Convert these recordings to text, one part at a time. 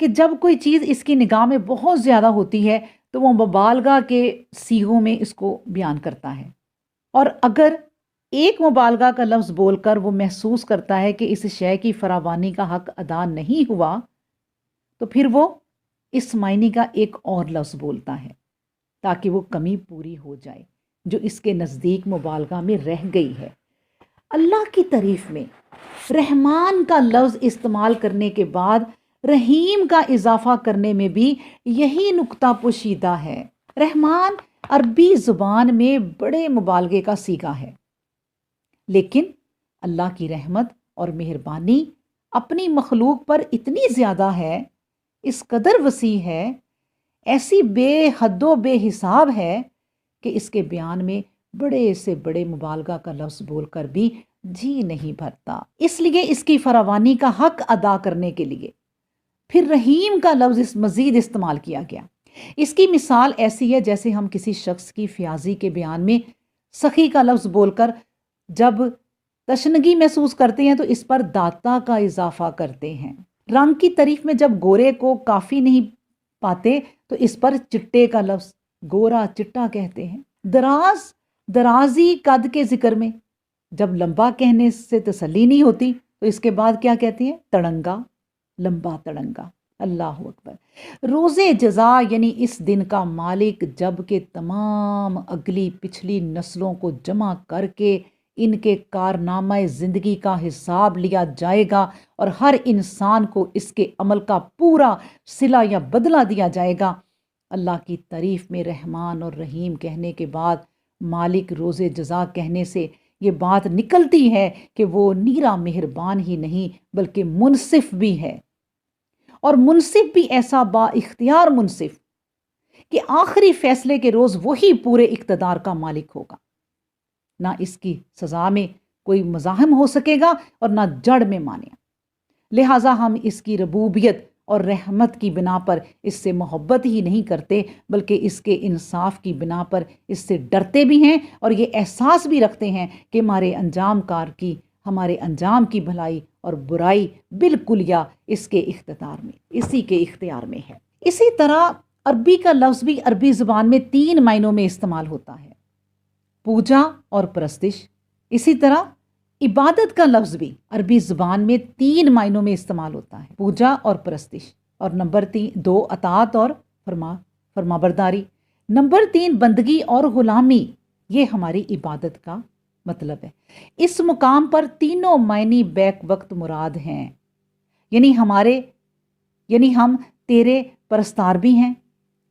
کہ جب کوئی چیز اس کی نگاہ میں بہت زیادہ ہوتی ہے تو وہ مبالغہ کے صیغوں میں اس کو بیان کرتا ہے، اور اگر ایک مبالغہ کا لفظ بول کر وہ محسوس کرتا ہے کہ اس شے کی فراوانی کا حق ادا نہیں ہوا، تو پھر وہ اس معنی کا ایک اور لفظ بولتا ہے تاکہ وہ کمی پوری ہو جائے جو اس کے نزدیک مبالغہ میں رہ گئی ہے۔ اللہ کی تعریف میں رحمان کا لفظ استعمال کرنے کے بعد رحیم کا اضافہ کرنے میں بھی یہی نکتہ پوشیدہ ہے۔ رحمان عربی زبان میں بڑے مبالغے کا صیغہ ہے، لیکن اللہ کی رحمت اور مہربانی اپنی مخلوق پر اتنی زیادہ ہے، اس قدر وسیع ہے، ایسی بے حد و بے حساب ہے کہ اس کے بیان میں بڑے سے بڑے مبالغہ کا لفظ بول کر بھی جی نہیں بھرتا۔ اس لیے اس کی فراوانی کا حق ادا کرنے کے لیے پھر رحیم کا لفظ مزید استعمال کیا گیا۔ اس کی مثال ایسی ہے جیسے ہم کسی شخص کی فیاضی کے بیان میں سخی کا لفظ بول کر جب تشنگی محسوس کرتے ہیں تو اس پر داتا کا اضافہ کرتے ہیں۔ رنگ کی تعریف میں جب گورے کو کافی نہیں پاتے تو اس پر چٹے کا لفظ گورا چٹا کہتے ہیں۔ درازی قد کے ذکر میں جب لمبا کہنے سے تسلی نہیں ہوتی تو اس کے بعد کیا کہتے ہیں؟ تڑنگا، لمبا تڑنگا۔ اللہ اکبر۔ روز جزا یعنی اس دن کا مالک جب کہ تمام اگلی پچھلی نسلوں کو جمع کر کے ان کے کارنامہ زندگی کا حساب لیا جائے گا اور ہر انسان کو اس کے عمل کا پورا صلہ یا بدلہ دیا جائے گا۔ اللہ کی تعریف میں رحمان اور رحیم کہنے کے بعد مالک روز جزا کہنے سے یہ بات نکلتی ہے کہ وہ نیرا مہربان ہی نہیں بلکہ منصف بھی ہے، اور منصف بھی ایسا با اختیار منصف کہ آخری فیصلے کے روز وہی پورے اقتدار کا مالک ہوگا، نہ اس کی سزا میں کوئی مزاحم ہو سکے گا اور نہ جڑ میں مانے۔ لہٰذا ہم اس کی ربوبیت اور رحمت کی بنا پر اس سے محبت ہی نہیں کرتے بلکہ اس کے انصاف کی بنا پر اس سے ڈرتے بھی ہیں اور یہ احساس بھی رکھتے ہیں کہ ہمارے انجام کی بھلائی اور برائی بالکل یا اس کے اسی کے اختیار میں ہے۔ اسی طرح عربی کا لفظ بھی عربی زبان میں 3 معنوں میں استعمال ہوتا ہے، پوجا اور پرستش۔ اسی طرح عبادت کا لفظ بھی عربی زبان میں 3 معنوں میں استعمال ہوتا ہے، پوجا اور پرستش، اور نمبر 2 اطاعت اور فرما برداری، نمبر 3 بندگی اور غلامی۔ یہ ہماری عبادت کا مطلب ہے۔ اس مقام پر تینوں معنی بیک وقت مراد ہیں، یعنی ہم تیرے پرستار بھی ہیں،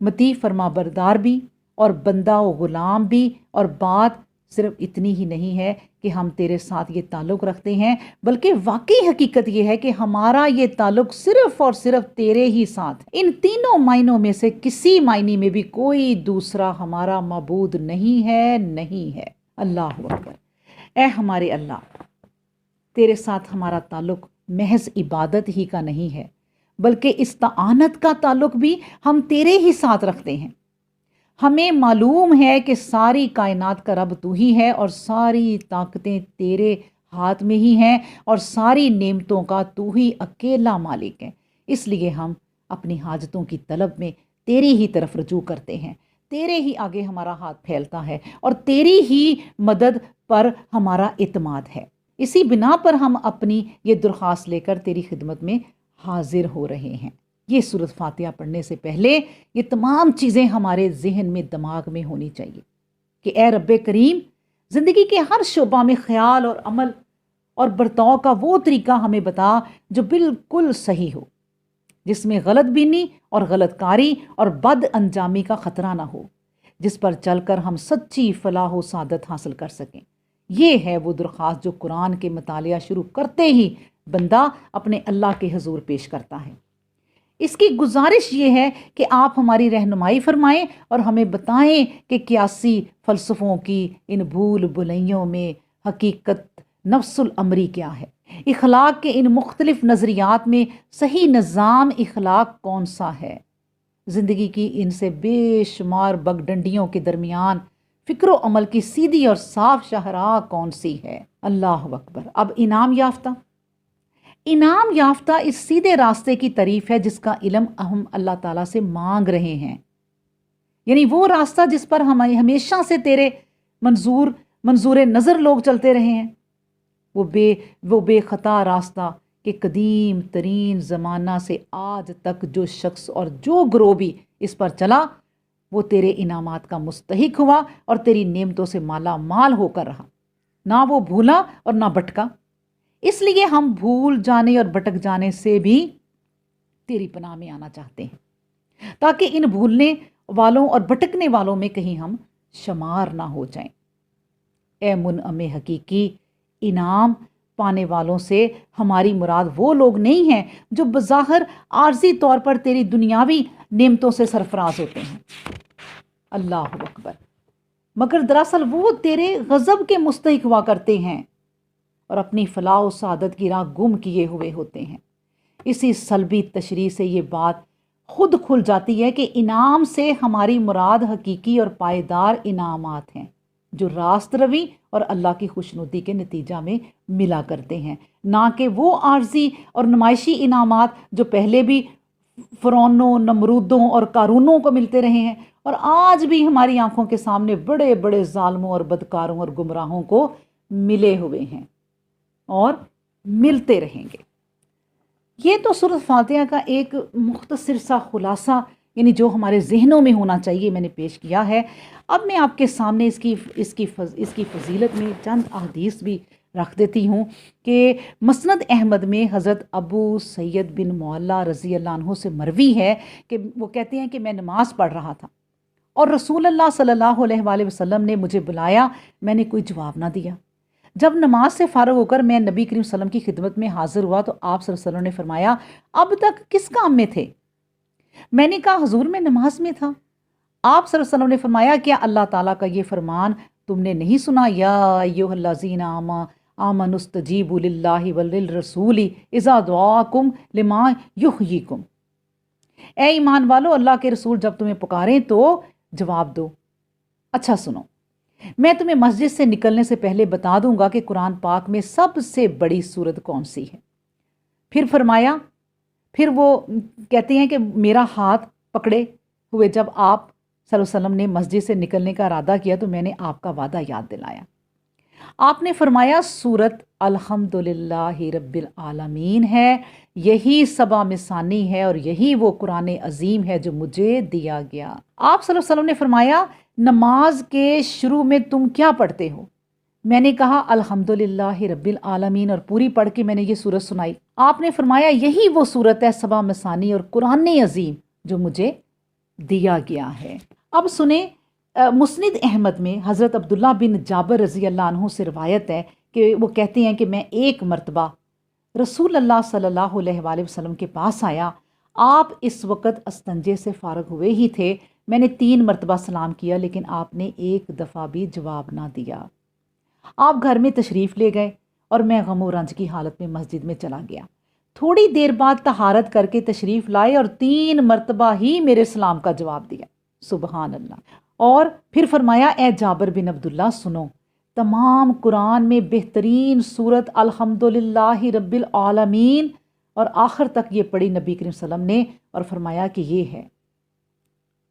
مطیع فرما بردار بھی، اور بندہ و غلام بھی، اور بات صرف اتنی ہی نہیں ہے کہ ہم تیرے ساتھ یہ تعلق رکھتے ہیں بلکہ واقعی حقیقت یہ ہے کہ ہمارا یہ تعلق صرف اور صرف تیرے ہی ساتھ۔ ان تینوں معنوں میں سے کسی معنی میں بھی کوئی دوسرا ہمارا معبود نہیں ہے۔ اللہ اکبر۔ اے ہمارے اللہ، تیرے ساتھ ہمارا تعلق محض عبادت ہی کا نہیں ہے بلکہ استعانت کا تعلق بھی ہم تیرے ہی ساتھ رکھتے ہیں۔ ہمیں معلوم ہے کہ ساری کائنات کا رب تو ہی ہے اور ساری طاقتیں تیرے ہاتھ میں ہی ہیں اور ساری نعمتوں کا تو ہی اکیلا مالک ہے، اس لیے ہم اپنی حاجتوں کی طلب میں تیری ہی طرف رجوع کرتے ہیں، تیرے ہی آگے ہمارا ہاتھ پھیلتا ہے اور تیری ہی مدد پر ہمارا اعتماد ہے۔ اسی بنا پر ہم اپنی یہ درخواست لے کر تیری خدمت میں حاضر ہو رہے ہیں۔ یہ سورۃ فاتحہ پڑھنے سے پہلے یہ تمام چیزیں ہمارے ذہن میں، دماغ میں ہونی چاہیے کہ اے رب کریم، زندگی کے ہر شعبہ میں خیال اور عمل اور برتاؤ کا وہ طریقہ ہمیں بتا جو بالکل صحیح ہو، جس میں غلط بینی اور غلط کاری اور بد انجامی کا خطرہ نہ ہو، جس پر چل کر ہم سچی فلاح و سعادت حاصل کر سکیں۔ یہ ہے وہ درخواست جو قرآن کے مطالعہ شروع کرتے ہی بندہ اپنے اللہ کے حضور پیش کرتا ہے۔ اس کی گزارش یہ ہے کہ آپ ہماری رہنمائی فرمائیں اور ہمیں بتائیں کہ قیاسی فلسفوں کی ان بھول بھلائیوں میں حقیقت نفس الامری کیا ہے، اخلاق کے ان مختلف نظریات میں صحیح نظام اخلاق کون سا ہے، زندگی کی ان سے بے شمار بگڈنڈیوں کے درمیان فکر و عمل کی سیدھی اور صاف شاہراہ کون سی ہے۔ اللہ اکبر۔ اب انعام یافتہ انعام یافتہ اس سیدھے راستے کی تعریف ہے جس کا علم ہم اللہ تعالیٰ سے مانگ رہے ہیں، یعنی وہ راستہ جس پر ہم ہمیشہ سے تیرے منظور نظر لوگ چلتے رہے ہیں، وہ بے خطا راستہ کہ قدیم ترین زمانہ سے آج تک جو شخص اور جو گروہ بھی اس پر چلا وہ تیرے انعامات کا مستحق ہوا اور تیری نعمتوں سے مالا مال ہو کر رہا، نہ وہ بھولا اور نہ بھٹکا۔ اس لیے ہم بھول جانے اور بھٹک جانے سے بھی تیری پناہ میں آنا چاہتے ہیں، تاکہ ان بھولنے والوں اور بھٹکنے والوں میں کہیں ہم شمار نہ ہو جائیں۔ اے منعم حقیقی، انعام پانے والوں سے ہماری مراد وہ لوگ نہیں ہیں جو بظاہر عارضی طور پر تیری دنیاوی نعمتوں سے سرفراز ہوتے ہیں، اللہ اکبر، مگر دراصل وہ تیرے غضب کے مستحق ہوا کرتے ہیں اور اپنی فلاح و سعادت کی راہ گم کیے ہوئے ہوتے ہیں۔ اسی سلبی تشریح سے یہ بات خود کھل جاتی ہے کہ انعام سے ہماری مراد حقیقی اور پائیدار انعامات ہیں جو راست روی اور اللہ کی خوشنودی کے نتیجہ میں ملا کرتے ہیں، نہ کہ وہ عارضی اور نمائشی انعامات جو پہلے بھی فرعونوں، نمرودوں اور قارونوں کو ملتے رہے ہیں اور آج بھی ہماری آنکھوں کے سامنے بڑے بڑے ظالموں اور بدکاروں اور گمراہوں کو ملے ہوئے ہیں اور ملتے رہیں گے۔ یہ تو سورۃ فاتحہ کا ایک مختصر سا خلاصہ، یعنی جو ہمارے ذہنوں میں ہونا چاہیے، میں نے پیش کیا ہے۔ اب میں آپ کے سامنے اس کی فضیلت میں چند احادیث بھی رکھ دیتی ہوں کہ مسند احمد میں حضرت ابو سید بن معلیٰ رضی اللہ عنہ سے مروی ہے کہ وہ کہتے ہیں کہ میں نماز پڑھ رہا تھا اور رسول اللہ صلی اللہ علیہ وآلہ وسلم نے مجھے بلایا، میں نے کوئی جواب نہ دیا۔ جب نماز سے فارغ ہو کر میں نبی کریم صلی اللہ علیہ وسلم کی خدمت میں حاضر ہوا تو آپ صلی اللہ علیہ وسلم نے فرمایا، اب تک کس کام میں تھے؟ میں نے کہا، حضور میں نماز میں تھا۔ آپ صلی اللہ علیہ وسلم نے فرمایا، کیا اللہ تعالیٰ کا یہ فرمان تم نے نہیں سنا، یا ایھا الذین آمنوا استجیبوا للہ وللرسول اذا دعاکم لما یحییکم؟ اے ایمان والو، اللہ کے رسول جب تمہیں پکاریں تو جواب دو۔ اچھا سنو، میں تمہیں مسجد سے نکلنے سے پہلے بتا دوں گا کہ قرآن پاک میں سب سے بڑی سورت کون سی ہے۔ پھر وہ کہتے ہیں کہ میرا ہاتھ پکڑے ہوئے جب آپ صلی اللہ علیہ وسلم نے مسجد سے نکلنے کا ارادہ کیا تو میں نے آپ کا وعدہ یاد دلایا۔ آپ نے فرمایا سورت الحمدللہ رب العالمین ہے، یہی سبا مثانی ہے اور یہی وہ قرآن عظیم ہے جو مجھے دیا گیا۔ آپ صلی اللہ علیہ وسلم نے فرمایا، نماز کے شروع میں تم کیا پڑھتے ہو؟ میں نے کہا الحمدللہ رب العالمین، اور پوری پڑھ کے میں نے یہ سورت سنائی۔ آپ نے فرمایا، یہی وہ سورت ہے سبا مثانی اور قرآن عظیم جو مجھے دیا گیا ہے۔ اب سنیں، مسند احمد میں حضرت عبداللہ بن جابر رضی اللہ عنہ سے روایت ہے کہ وہ کہتے ہیں کہ میں ایک مرتبہ رسول اللہ صلی اللہ علیہ وآلہ وسلم کے پاس آیا، آپ اس وقت استنجے سے فارغ ہوئے ہی تھے۔ میں نے 3 مرتبہ سلام کیا لیکن آپ نے ایک دفعہ بھی جواب نہ دیا۔ آپ گھر میں تشریف لے گئے اور میں غم و رنج کی حالت میں مسجد میں چلا گیا۔ تھوڑی دیر بعد طہارت کر کے تشریف لائے اور 3 مرتبہ ہی میرے سلام کا جواب دیا، سبحان اللہ۔ اور پھر فرمایا، اے جابر بن عبداللہ سنو، تمام قرآن میں بہترین سورت الحمدللہ رب العالمین، اور آخر تک یہ پڑھی نبی کریم صلی اللہ علیہ وسلم نے اور فرمایا کہ یہ ہے،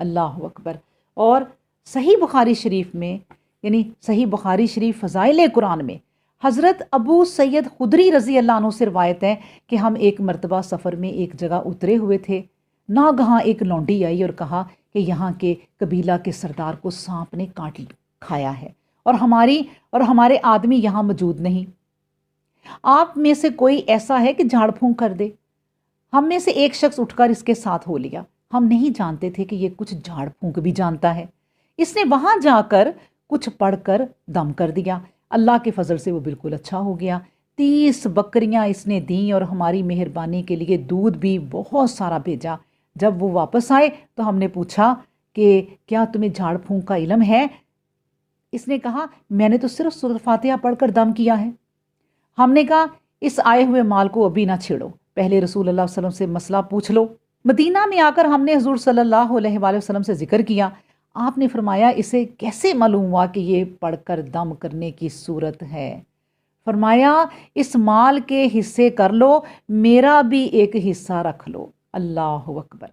اللہ اکبر۔ اور صحیح بخاری شریف میں، یعنی صحیح بخاری شریف فضائل قرآن میں حضرت ابو سید خدری رضی اللہ عنہ سے روایت ہے کہ ہم ایک مرتبہ سفر میں ایک جگہ اترے ہوئے تھے، ناگہاں ایک لونڈی آئی اور کہا کہ یہاں کے قبیلہ کے سردار کو سانپ نے کاٹ کھایا ہے اور ہمارے آدمی یہاں موجود نہیں، آپ میں سے کوئی ایسا ہے کہ جھاڑ پھونک کر دے۔ ہم میں سے ایک شخص اٹھ کر اس کے ساتھ ہو لیا، ہم نہیں جانتے تھے کہ یہ کچھ جھاڑ پھونک بھی جانتا ہے۔ اس نے وہاں جا کر کچھ پڑھ کر دم کر دیا، اللہ کے فضل سے وہ بالکل اچھا ہو گیا۔ 30 بکریاں اس نے دیں اور ہماری مہربانی کے لیے دودھ بھی بہت سارا بھیجا۔ جب وہ واپس آئے تو ہم نے پوچھا کہ کیا تمہیں جھاڑ پھونک کا علم ہے؟ اس نے کہا، میں نے تو صرف سورۃ فاتحہ پڑھ کر دم کیا ہے۔ ہم نے کہا، اس آئے ہوئے مال کو ابھی نہ چھیڑو، پہلے رسول اللہ صلی اللہ علیہ وسلم سے مسئلہ پوچھ لو۔ مدینہ میں آ کر ہم نے حضور صلی اللہ علیہ وآلہ وسلم سے ذکر کیا۔ آپ نے فرمایا، اسے کیسے معلوم ہوا کہ یہ پڑھ کر دم کرنے کی صورت ہے؟ فرمایا اس مال کے حصے کر لو، میرا بھی ایک حصہ رکھ لو۔ اللہ اکبر۔